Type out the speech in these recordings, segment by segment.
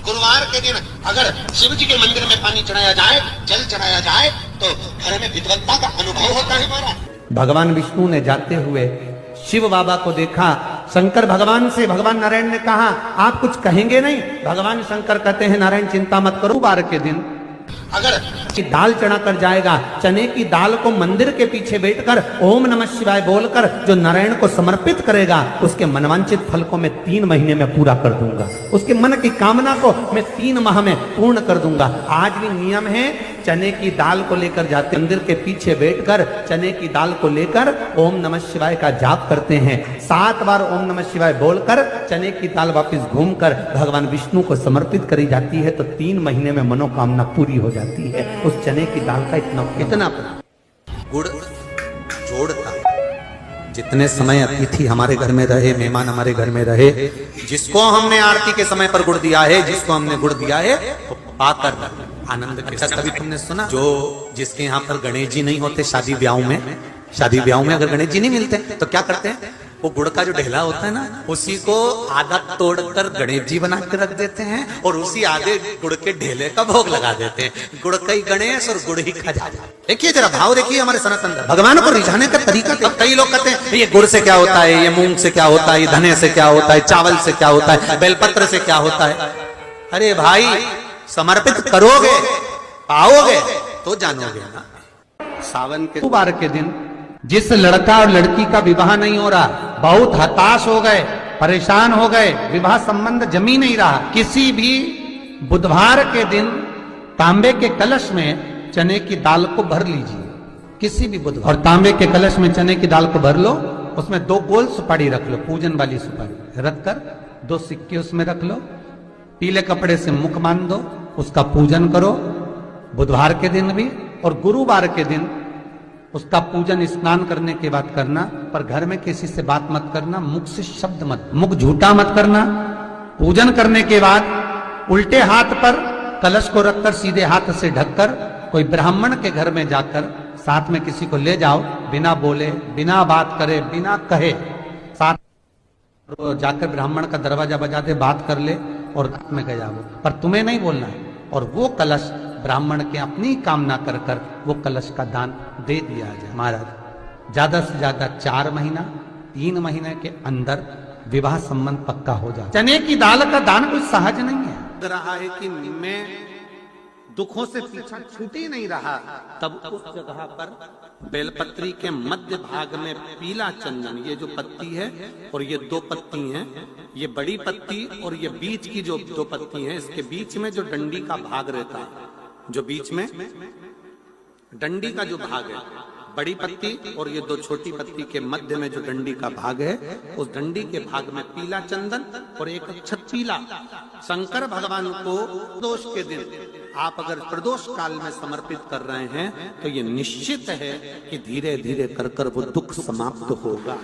गुरुवार के दिन अगर शिव जी के मंदिर में पानी चढ़ाया जाए, जल चढ़ाया जाए, तो घर में विद्वत्ता का अनुभव होता है महाराज। भगवान विष्णु ने जाते हुए शिव बाबा को देखा। शंकर भगवान से, भगवान नारायण ने कहा आप कुछ कहेंगे नहीं? भगवान शंकर कहते हैं नारायण चिंता मत करो, गुरुवार के दिन अगर दाल चढ़ा कर जाएगा, चने की दाल को मंदिर के पीछे बैठकर ओम नमः शिवाय बोलकर जो नारायण को समर्पित करेगा, उसके मनवांचित फल को मैं 3 महीने में पूरा कर दूंगा। उसके मन की कामना को मैं 3 माह में पूर्ण कर दूंगा। आज भी नियम है, चने की दाल को लेकर जाते मंदिर के पीछे बैठकर चने की दाल को लेकर ओम नमः शिवाय का जाप करते हैं। 7 बार ओम नमः शिवाय बोलकर चने की दाल वापस घूमकर भगवान विष्णु को समर्पित करी जाती है, तो 3 महीने में मनोकामना पूरी हो जाती है। उस चने की दाल का इतना गुड़ जोड़ता, जितने समय अतिथि हमारे घर में रहे, मेहमान हमारे घर में रहे, जिसको हमने आरती के समय पर गुड़ दिया है, जिसको हमने गुड़ दिया है, तो पाकर आनंद के साथ। कभी तुमने सुना जो जिसके यहाँ पर गणेश जी नहीं होते, शादी ब्याह में अगर गणेश जी नहीं मिलते तो क्या करते हैं? वो गुड़ का जो ढेला होता है ना, उसी को आधा तोड़कर गणेश जी बना के रख देते हैं और उसी आधे गुड़ के ढेले का भोग लगा देते हैं। गुड़ का ही गणेश और गुड़ ही खजा। देखिए जरा भाव देखिए हमारे सनातन भगवान को रिझाने का तरीका। कई लोग कहते हैं ये गुड़ से क्या होता है, ये मूंग से क्या होता है, ये धने से क्या होता है, चावल से क्या होता है, बेलपत्र से क्या होता है। अरे भाई, समर्पित करोगे, पाओगे तो जानोगे ना। सावन के गुरुवार के दिन जिस लड़का और लड़की का विवाह नहीं हो रहा, बहुत हताश हो गए, परेशान हो गए, विवाह संबंध जमी नहीं रहा, किसी भी बुधवार के दिन तांबे के कलश में चने की दाल को भर लीजिए। किसी भी बुधवार, और तांबे के कलश में चने की दाल को भर लो, उसमें 2 गोल सुपारी रख लो, पूजन वाली सुपारी रखकर 2 सिक्के उसमें रख लो, पीले कपड़े से मुख बांध दो, उसका पूजन करो बुधवार के दिन भी, और गुरुवार के दिन उसका पूजन स्नान करने के बाद करना। पर घर में किसी से बात मत करना, मुख से शब्द मत, मुख झूठा मत करना। पूजन करने के बाद उल्टे हाथ पर कलश को रखकर सीधे हाथ से ढककर कोई ब्राह्मण के घर में जाकर साथ में किसी को ले जाओ, बिना बोले, बिना बात करे, बिना कहे, साथ जाकर ब्राह्मण का दरवाजा बजा दे, बात कर ले और रात में गया वो, पर तुम्हें नहीं बोलना है। और वो कलश ब्राह्मण के अपनी कामना कर कर वो कलश का दान दे दिया जाए। महाराज ज्यादा से ज्यादा 4 महीना 3 महीने के अंदर विवाह संबंध पक्का हो जाए। चने की दाल का दान कोई सहज नहीं है। लग रहा है कि मैं दुखों से पीछा छूट ही नहीं रहा, तब उस जगह पर बेलपत्री के मध्य भाग में पीला चंदन, ये जो पत्ती है और ये 2 पत्ती हैं, ये बड़ी पत्ती और ये बीच की जो 2 पत्ती हैं, इसके बीच में जो डंडी का भाग रहता है, जो बीच में डंडी का जो भाग है, बड़ी पत्ती और ये 2 छोटी पत्ती के मध्य में जो डंडी का भाग है, उस डंडी के भाग में पीला चंदन और एक अक्षत पीला शंकर भगवान को प्रदोष के दिन आप अगर प्रदोष काल में समर्पित कर रहे हैं, तो ये निश्चित है कि धीरे धीरे कर कर वो दुख समाप्त होगा,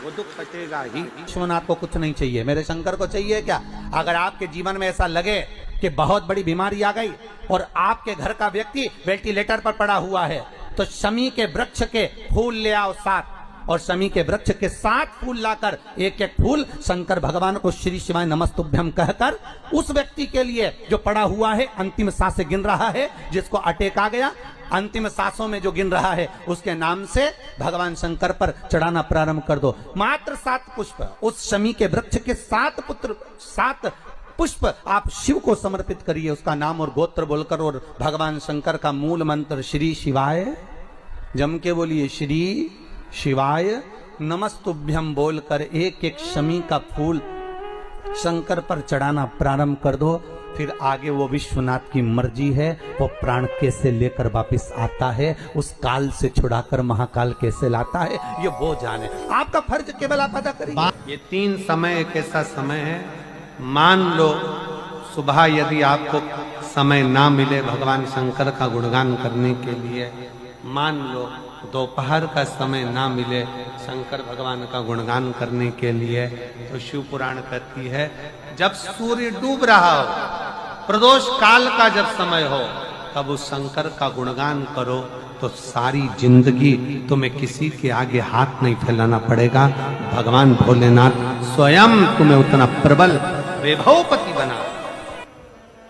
वो दुख कटेगा ही। विश्वनाथ को कुछ नहीं चाहिए, मेरे शंकर को चाहिए क्या? अगर आपके जीवन में ऐसा लगे कि बहुत बड़ी बीमारी आ गई और आपके घर का व्यक्ति वेंटिलेटर पर पड़ा हुआ है, तो शमी के वृक्ष के फूल ले आओ 7, और शमी के वृक्ष के 7 फूल लाकर एक फूल शंकर भगवान को श्री शिवाय नमस्तुभ्यम कहकर उस व्यक्ति के लिए जो पड़ा हुआ है, अंतिम सांसें गिन रहा है, जिसको अटैक आ गया, अंतिम सांसों में जो गिन रहा है, उसके नाम से भगवान शंकर पर चढ़ाना प्रारंभ कर दो। मात्र 7 पुष्प उस शमी के वृक्ष के 7 पुष्प आप शिव को समर्पित करिए, उसका नाम और गोत्र बोलकर, और भगवान शंकर का मूल मंत्र श्री शिवाय, जम के बोलिए श्री शिवाय नमस्तुभ्यम बोलकर एक शमी का फूल शंकर पर चढ़ाना प्रारंभ कर दो। फिर आगे वो विश्वनाथ की मर्जी है, वो प्राण कैसे लेकर वापिस आता है, उस काल से छुड़ाकर महाकाल कैसे लाता है, ये वो जाने। आपका फर्ज केवल आप अदा करिए। ये 3 समय एक ऐसा समय है, मान लो सुबह यदि आपको समय ना मिले भगवान शंकर का गुणगान करने के लिए, मान लो दोपहर का समय ना मिले शंकर भगवान का गुणगान करने के लिए, तो शिव पुराण कहती है जब सूर्य डूब रहा हो, प्रदोष काल का जब समय हो, तब उस शंकर का गुणगान करो, तो सारी जिंदगी तुम्हें किसी के आगे हाथ नहीं फैलाना पड़ेगा। भगवान भोलेनाथ स्वयं तुम्हें उतना प्रबल वैभवपति बना।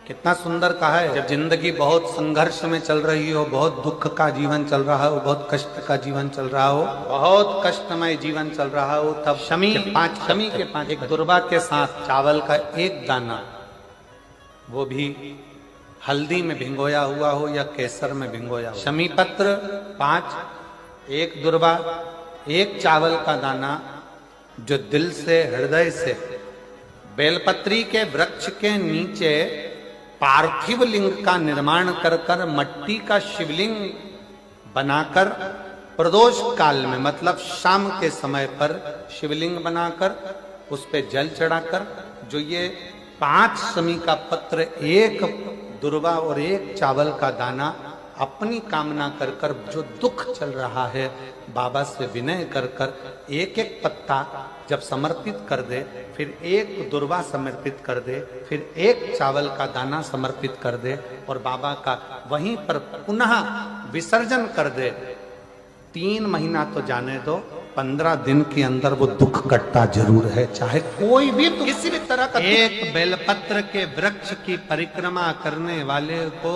कितना सुंदर कहा है। जब जिंदगी बहुत संघर्ष में चल रही हो, बहुत दुख का जीवन चल रहा हो, बहुत कष्ट का जीवन चल रहा हो, बहुत कष्टमय जीवन चल रहा हो, तब शमी के पांच एक दुर्वा के साथ चावल का एक दाना, वो भी हल्दी में भिंगोया हुआ हो या केसर में भिंगोया हो, शमी पत्र 5, एक दुर्वा, एक चावल का दाना, जो दिल से हृदय से बेलपत्री के वृक्ष के नीचे पार्थिव लिंग का निर्माण कर कर मट्टी का शिवलिंग बनाकर प्रदोष काल में, मतलब शाम के समय पर शिवलिंग बनाकर उस पे जल चढ़ाकर, जो ये 5 शमी का पत्र, एक दुर्वा और एक चावल का दाना, अपनी कामना कर कर, जो दुख चल रहा है बाबा से विनय कर कर एक एक पत्ता जब समर्पित कर दे, फिर एक दुर्वा समर्पित कर दे, फिर एक चावल का दाना समर्पित कर दे और बाबा का वहीं पर पुनः विसर्जन कर दे, 3 महीना तो जाने दो, 15 दिन के अंदर वो दुख कटता जरूर है, चाहे कोई भी किसी भी तरह का। एक बेलपत्र के वृक्ष की परिक्रमा करने वाले को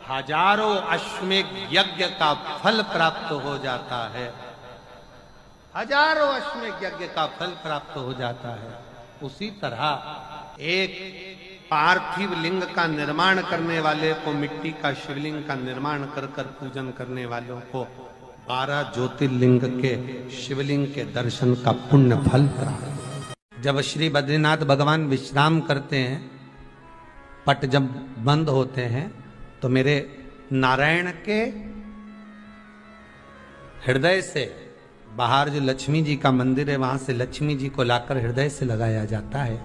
हजारों अश्वमेध यज्ञ का फल प्राप्त हो जाता है, हजारों अश्वमेध यज्ञ का फल प्राप्त हो जाता है। उसी तरह एक पार्थिव लिंग का निर्माण करने वाले को, मिट्टी का शिवलिंग का निर्माण कर कर पूजन करने वालों को 12 ज्योतिर्लिंग के शिवलिंग के दर्शन का पुण्य फल प्राप्त। जब श्री बद्रीनाथ भगवान विश्राम करते हैं, पट जब बंद होते हैं, तो मेरे नारायण के हृदय से बाहर जो लक्ष्मी जी का मंदिर है, वहां से लक्ष्मी जी को लाकर हृदय से लगाया जाता है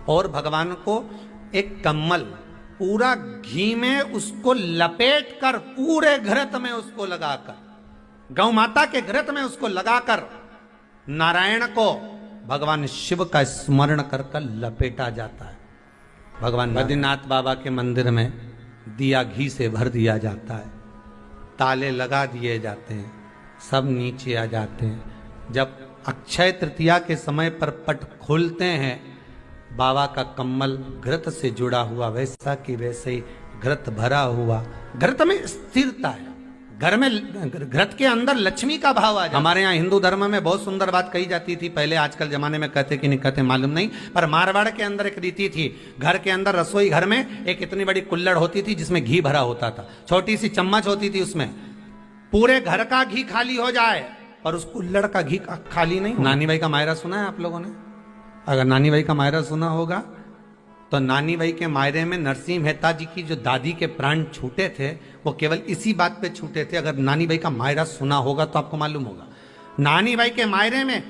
और भगवान को एक कम्मल पूरा घी में उसको लपेट कर, पूरे घृत में उसको लगाकर, गौ माता के घृत में उसको लगाकर नारायण को भगवान शिव का स्मरण कर कर लपेटा जाता है। भगवान बद्रीनाथ बाबा के मंदिर में दिया घी से भर दिया जाता है, ताले लगा दिए जाते हैं, सब नीचे आ जाते हैं। जब अक्षय तृतीया के समय पर पट खोलते हैं, बाबा का कम्मल घृत से जुड़ा हुआ वैसा कि वैसे ही घृत भरा हुआ, घृत में स्थिरता है, घर में घृत के अंदर लक्ष्मी का भाव आ जाता। हमारे यहाँ हिंदू धर्म में बहुत सुंदर बात कही जाती थी पहले, आजकल जमाने में कहते कि नहीं कहते मालूम नहीं, पर मारवाड़ के अंदर एक रीति थी, घर के अंदर रसोई घर में एक इतनी बड़ी कुल्हड़ होती थी जिसमें घी भरा होता था, छोटी सी चम्मच होती थी, उसमें पूरे घर का घी खाली हो जाए और उस कुल्हड़ का घी खाली नहीं। नानी भाई का मायरा सुना है आप लोगों ने? अगर नानी भाई का मायरा सुना होगा तो नानी भाई के मायरे में नरसिंह मेहता जी की जो दादी के प्राण छूटे थे, वो केवल इसी बात पे छूटे थे। अगर नानी भाई का मायरा सुना होगा तो आपको मालूम होगा, नानी भाई के मायरे में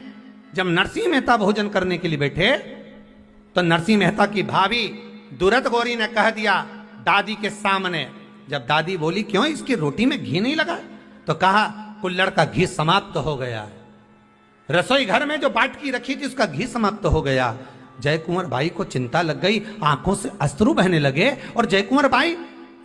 जब नरसिंह मेहता भोजन करने के लिए बैठे तो नरसिंह मेहता की भाभी दुरत गौरी ने कह दिया दादी के सामने, जब दादी बोली क्यों इसकी रोटी में घी नहीं लगा, तो कहा कुल्हड़ का घी समाप्त हो गया है, रसोई घर में जो बाटकी रखी थी उसका घी समाप्त हो गया। जय कुंवर भाई को चिंता लग गई, आंखों से अश्रु बहने लगे और जय कुंवर भाई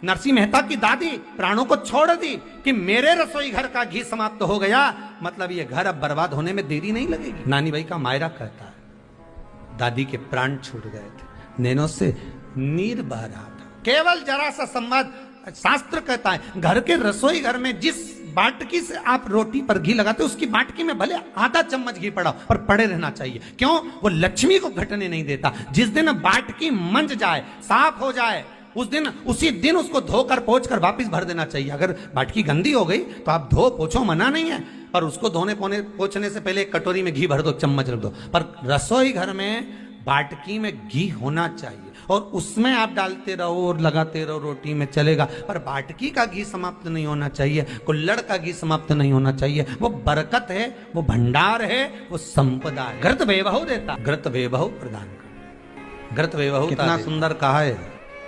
नरसिंह मेहता की दादी प्राणों को छोड़ दी कि मेरे रसोई घर का घी समाप्त हो गया, मतलब ये घर अब बर्बाद होने में देरी नहीं लगेगी। नानी भाई का मायरा कहता है दादी के प्राण छूट गए थे, नैनों से नीर बह रहा था, केवल जरा सा संवाद। शास्त्र कहता है घर के रसोई घर में जिस बाटकी से आप रोटी पर घी लगाते उसकी बाटकी में भले आधा चम्मच घी पड़ा पर पड़े रहना चाहिए, क्यों? वो लक्ष्मी को घटने नहीं देता। जिस दिन बाटकी मंज जाए, साफ हो जाए, उस दिन उसी दिन उसको धोकर पोंछ कर वापस भर देना चाहिए। अगर बाटकी गंदी हो गई तो आप धो पोछो, मना नहीं है, पर उसको धोने पोंछने से पहले एक कटोरी में घी भर दो, चम्मच रख दो। पर रसोई घर में बाटकी में घी होना चाहिए और उसमें आप डालते रहो और लगाते रहो, रोटी में चलेगा, पर बाटकी का घी समाप्त नहीं होना चाहिए, कुल्हड़ का घी समाप्त नहीं होना चाहिए। वो बरकत है, वो भंडार है, वो संपदा है। घृत वैभव देता, घृत वैभव प्रदान कर, घृत वैभव। कितना सुंदर कहा है।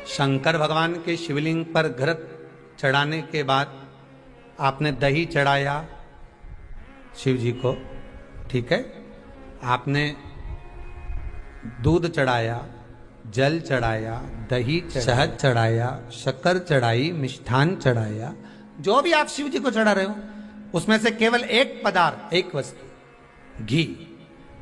शंकर भगवान के शिवलिंग पर घृत चढ़ाने के बाद आपने दही चढ़ाया शिव जी को, ठीक है, आपने दूध चढ़ाया, जल चढ़ाया, दही, शहद चढ़ाया, शक्कर चढ़ाई, मिष्ठान चढ़ाया, जो भी आप शिव जी को चढ़ा रहे हो उसमें से केवल एक पदार्थ, एक वस्तु, घी,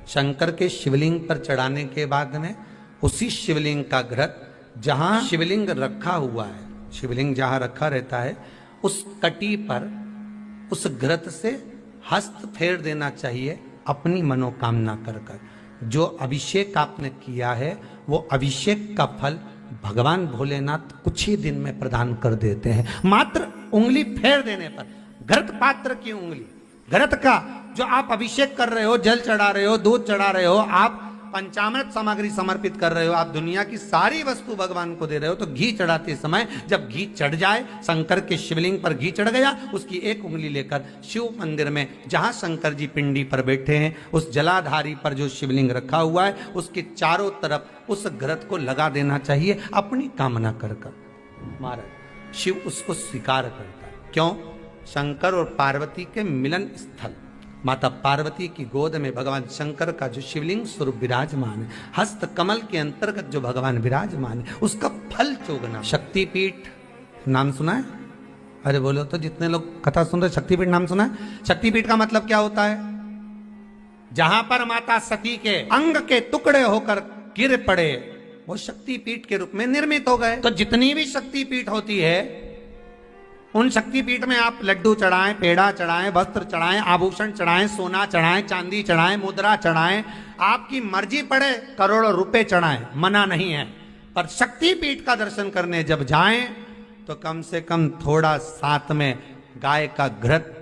शंकर के शिवलिंग पर चढ़ाने के बाद में उसी शिवलिंग का घृत जहां शिवलिंग रखा हुआ है, शिवलिंग जहां रखा रहता है, उस कटी पर उस घृत से हस्त फेर देना चाहिए अपनी मनोकामना कर कर। जो अभिषेक आपने किया है वो अभिषेक का फल भगवान भोलेनाथ कुछ ही दिन में प्रदान कर देते हैं। मात्र उंगली फेर देने पर, घृत पात्र की उंगली, घृत का जो आप अभिषेक कर रहे हो, जल चढ़ा रहे हो, दूध चढ़ा रहे हो, आप पंचामृत सामग्री समर्पित कर रहे हो, आप दुनिया की सारी वस्तु भगवान को दे रहे हो, तो घी चढ़ाते समय जब घी चढ़ जाए, शंकर के शिवलिंग पर घी चढ़ गया, उसकी एक उंगली लेकर शिव मंदिर में जहां शंकर जी पिंडी पर बैठे हैं, उस जलाधारी पर जो शिवलिंग रखा हुआ है, उसके चारों तरफ उस घृत को लगा देना चाहिए अपनी कामना कर कर। महाराज शिव उसको स्वीकार करता है। क्यों? शंकर और पार्वती के मिलन स्थल, माता पार्वती की गोद में भगवान शंकर का जो शिवलिंग स्वरूप विराजमान है, हस्त कमल के अंतर्गत जो भगवान विराजमान है, उसका फल चोगना। शक्तिपीठ नाम सुना है? अरे बोलो तो, जितने लोग कथा सुन रहे, शक्तिपीठ नाम सुना है? शक्तिपीठ का मतलब क्या होता है? जहां पर माता सती के अंग के टुकड़े होकर गिर पड़े, वो शक्तिपीठ के रूप में निर्मित हो गए। तो जितनी भी शक्तिपीठ होती है, उन शक्तिपीठ में आप लड्डू चढ़ाएं, पेड़ा चढ़ाएं, वस्त्र चढ़ाएं, आभूषण चढ़ाएं, सोना चढ़ाएं, चांदी चढ़ाएं, मुद्रा चढ़ाएं, आपकी मर्जी पड़े करोड़ों रुपए चढ़ाएं, मना नहीं है। पर शक्तिपीठ का दर्शन करने जब जाएं तो कम से कम थोड़ा साथ में गाय का घृत,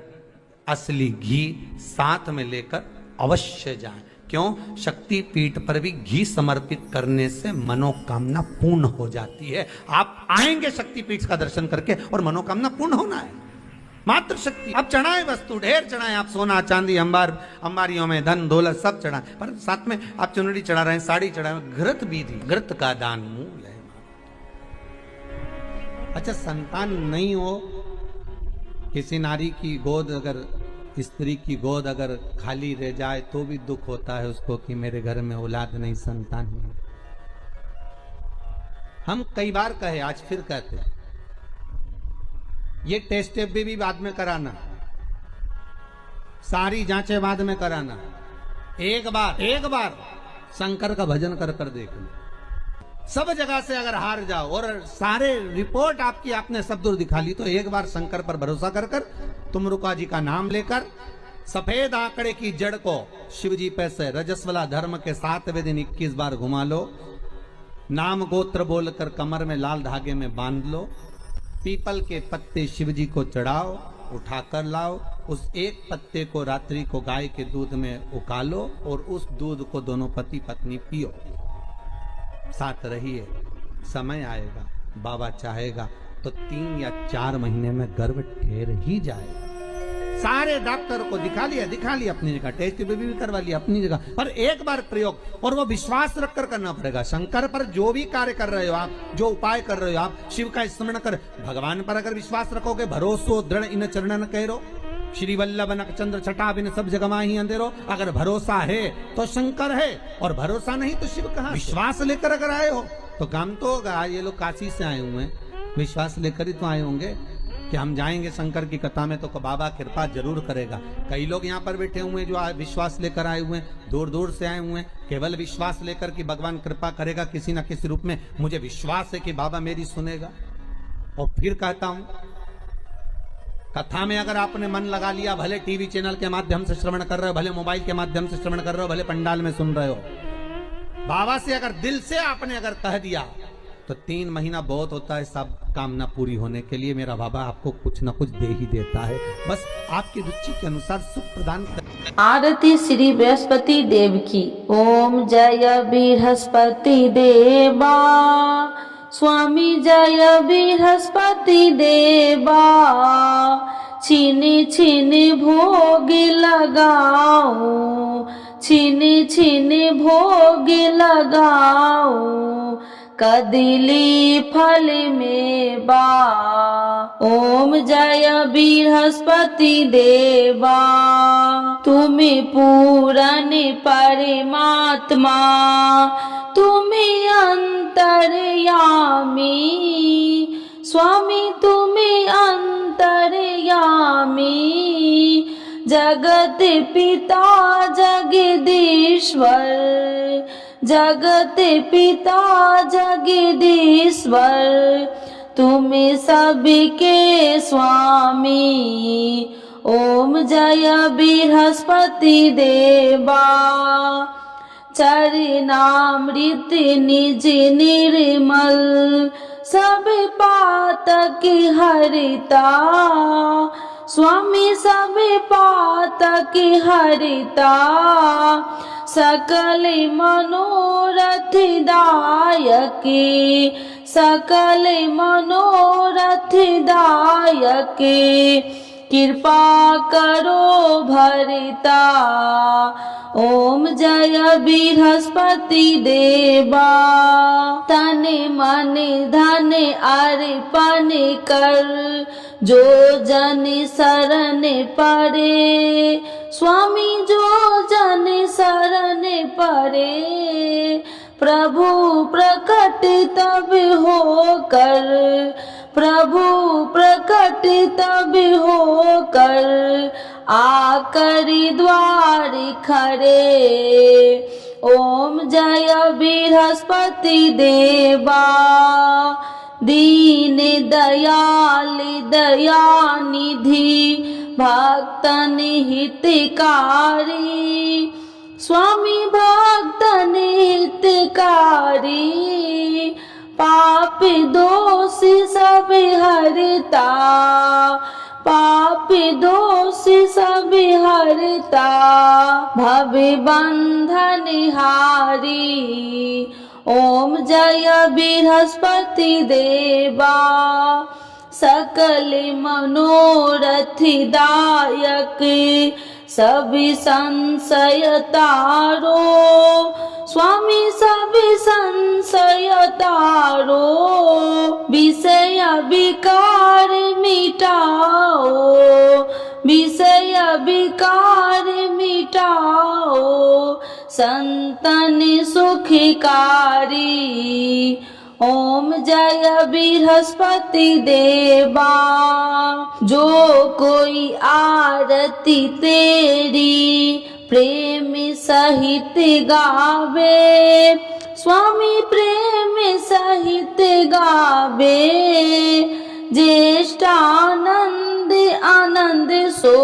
असली घी साथ में लेकर अवश्य जाएं। क्यों? शक्तिपीठ पर भी घी समर्पित करने से मनोकामना पूर्ण हो जाती है। आप आएंगे शक्तिपीठ का दर्शन करके और मनोकामना पूर्ण होना है। मात्र शक्ति, अब चढ़ाए वस्तु ढेर चढ़ाएं, आप सोना चांदी अंबारियों में धन दौलत सब चढ़ाएं, पर साथ में आप चुनरी चढ़ा रहे हैं, साड़ी चढ़ाए, घृत विधि, घृत का दान मूल है। अच्छा, संतान नहीं हो, किसी नारी की गोद, अगर स्त्री की गोद अगर खाली रह जाए तो भी दुख होता है उसको कि मेरे घर में औलाद नहीं, संतान नहीं। हम कई बार कहे, आज फिर कहते हैं, ये टेस्ट भी बाद में कराना, सारी जांचें बाद में कराना, एक बार शंकर का भजन कर कर देख लो। सब जगह से अगर हार जाओ और सारे रिपोर्ट आपकी आपने सब दूर दिखा ली, तो एक बार शंकर पर भरोसा कर कर तुमरुका जी का नाम लेकर सफेद आंकड़े की जड़ को शिव जी पे से रजस्वला धर्म के 7वें दिन 21 बार घुमा लो, नाम गोत्र बोलकर कमर में लाल धागे में बांध लो, पीपल के पत्ते शिव जी को चढ़ाओ, उठाकर लाओ, उस एक पत्ते को रात्रि को गाय के दूध में उकालो और उस दूध को दोनों पति पत्नी पियो, साथ रहिए। समय आएगा, बाबा चाहेगा तो 3 या 4 महीने में गर्भ ठहर ही जाएगा। सारे डॉक्टर को दिखा लिया अपनी जगह, टेस्ट भी करवा लिया अपनी जगह, पर एक बार प्रयोग, और वो विश्वास रखकर करना पड़ेगा। शंकर पर जो भी कार्य कर रहे हो आप, जो उपाय कर रहे हो आप, शिव का स्मरण कर, भगवान पर अगर विश्वास रखोगे, भरोसो दृढ़ इन चरणन कहो, श्री वल्लभ नक चंद्र छटा बिन सब जगह ही अंधेरो। अगर भरोसा है तो शंकर है, और भरोसा नहीं तो शिव कहाँ। विश्वास लेकर अगर आए हो तो काम तो होगा। ये लोग काशी से आए हुए हैं, विश्वास लेकर ही तो आए होंगे कि हम जाएंगे शंकर की कथा में तो बाबा कृपा जरूर करेगा। कई लोग यहाँ पर बैठे हुए हैं जो विश्वास लेकर आए हुए हैं, दूर दूर से आए हुए हैं, केवल विश्वास लेकर कि भगवान कृपा करेगा किसी न किसी रूप में, मुझे विश्वास है कि बाबा मेरी सुनेगा। और फिर कहता हूं, कथा में अगर आपने मन लगा लिया, भले टीवी चैनल के माध्यम से श्रवण कर रहे हो, भले मोबाइल के माध्यम से श्रवण कर रहे हो, भले पंडाल में सुन रहे हो, बाबा से अगर दिल से आपने अगर कह दिया तो 3 महीना बहुत होता है सब कामना पूरी होने के लिए। मेरा बाबा आपको कुछ न कुछ दे ही देता है, बस आपकी रुचि के अनुसार सुख प्रदान कर। आरती श्री बृहस्पति देव की। ओम जय बृहस्पति देवा, स्वामी जय बृहस्पति देवा, छीनी छीनी भोग लगाओ, छीनी छीनी भोग लगाओ, कदिली फल में बा। ओम जय बृहस्पति देवा, तुम्हें पूरन परमात्मा, तुम्हें अंतर्यामी, स्वामी तुम्हें अंतर्यामी, जगत पिता जगदीश्वर, जगत पिता जगदीश्वर तुम सबके स्वामी। ओम जय बृहस्पति देवा। चरणामृत निज निर्मल सब पातक हरिता। स्वामी सब पातक हरिता। सकल मनोरथ दायक सकल मनोरथ दायक कृपा करो भरिता। ओम जय बृहस्पति देवा। तन मन धन अर्पण कर जो जन शरण पड़े। स्वामी जो जन शरण पड़े प्रभु प्रकट तब हो कर। प्रभु प्रकट तब हो कर आकर द्वार खड़े। ओम जय बृहस्पति देवा। दीन दयाल दयानिधि भक्तन हितकारी। स्वामी भक्तन हितकारी पाप दोष सब हरता। पाप दोष सब हरता भव बंधन हारी। ओम जय बृहस्पति देवा। सकल मनोरथ दायक सभी संशय तारो। स्वामी सभी संशय तारो विषय विकार मिटाओ। विषय विकार मिटाओ संतन सुखकारी। ओम जय बृहस्पति देवा। जो कोई आरती तेरी प्रेम सहित गावे। स्वामी प्रेम सहित गावे ज्येष्ठ आनंद आनंद सो।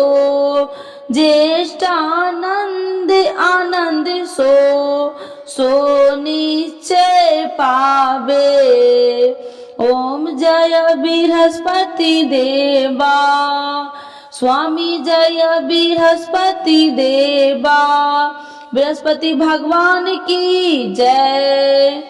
ज्येष्ठ आनंद आनंद सो निश्चय पावे। ओम जय बृहस्पति देवा। स्वामी जय बृहस्पति देवा। बृहस्पति भगवान की जय।